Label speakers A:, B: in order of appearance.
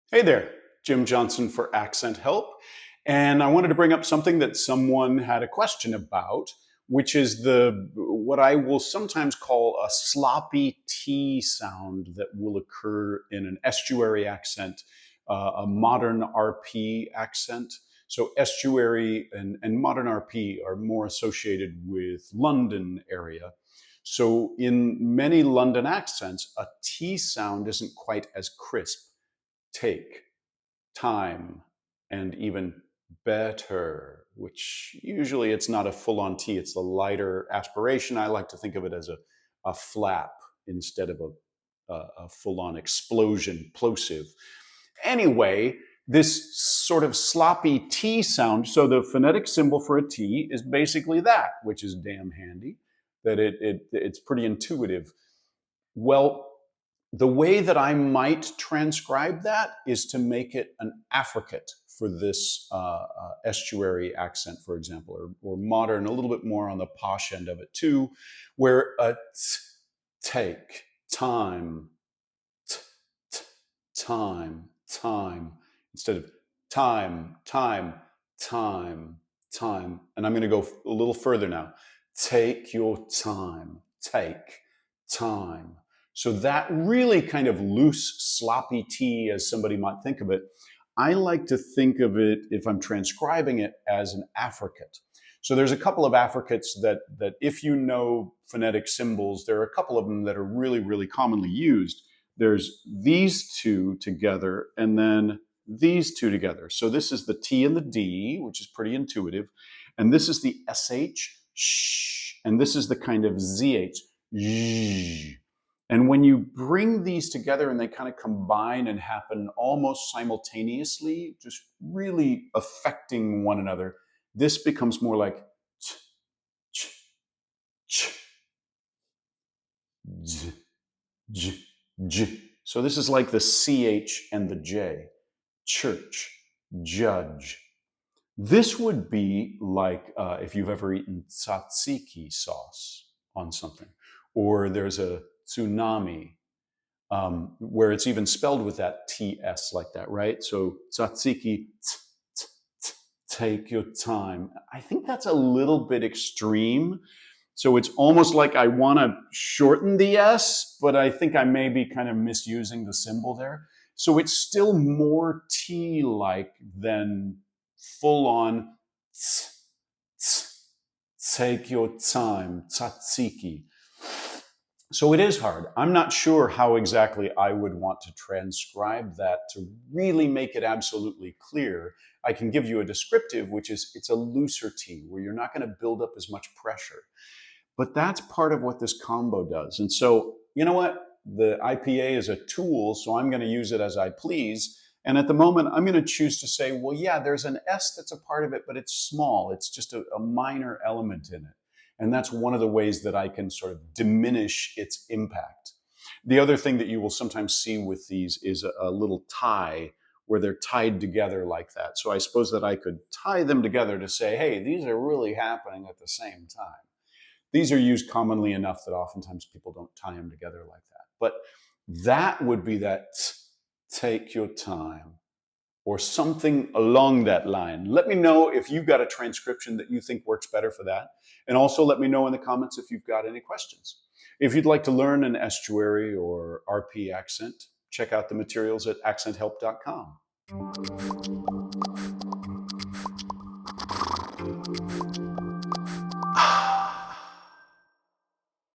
A: Hey there, Jim Johnson for Accent Help. And I wanted to bring up something that someone had a question about, which is the what I will sometimes call a sloppy T sound that will occur in an estuary accent, a modern RP accent. So estuary and modern RP are more associated with London area. So in many London accents, a T sound isn't quite as crisp. Take, time, and even better, which usually it's not a full-on T, it's the lighter aspiration. I like to think of it as a flap instead of a full-on explosion, plosive. Anyway, this sort of sloppy T sound, so the phonetic symbol for a T is basically that, which is damn handy, that it's pretty intuitive. Well, the way that I might transcribe that is to make it an affricate for this estuary accent, for example, or modern, a little bit more on the posh end of it too, where take, time, t, t, time, instead of time, time. And I'm going to go a little further now. Take your time, take, time. So that really kind of loose, sloppy T, as somebody might think of it, I like to think of it, if I'm transcribing it, as an affricate. So there's a couple of affricates that if you know phonetic symbols, there are a couple of them that are really, really commonly used. There's these two together, and then these two together. So this is the T and the D, which is pretty intuitive. And this is the SH, sh, and this is the kind of ZH, zh. And when you bring these together and they kind of combine and happen almost simultaneously, just really affecting one another, this becomes more like ch, ch, ch, j, j, j. So this is like the CH and the J. Church, judge. This would be like if you've ever eaten tzatziki sauce on something, or there's a tsunami where it's even spelled with that TS like that, right? So tzatziki, take your time. I think that's a little bit extreme. So it's almost like I want to shorten the S, but I think I may be kind of misusing the symbol there. So it's still more T-like than full-on take your time, tzatziki. So it is hard. I'm not sure how exactly I would want to transcribe that to really make it absolutely clear. I can give you a descriptive, which is it's a looser T, where you're not going to build up as much pressure. But that's part of what this combo does. And so, you know what? The IPA is a tool, so I'm going to use it as I please. And at the moment, I'm going to choose to say, well, yeah, there's an S that's a part of it, but it's small. It's just a minor element in it. And that's one of the ways that I can sort of diminish its impact. The other thing that you will sometimes see with these is a little tie where they're tied together like that. So I suppose that I could tie them together to say, hey, these are really happening at the same time. These are used commonly enough that oftentimes people don't tie them together like that. But that would be that take your time or something along that line. Let me know if you've got a transcription that you think works better for that. And also let me know in the comments if you've got any questions. If you'd like to learn an estuary or RP accent, check out the materials at accenthelp.com.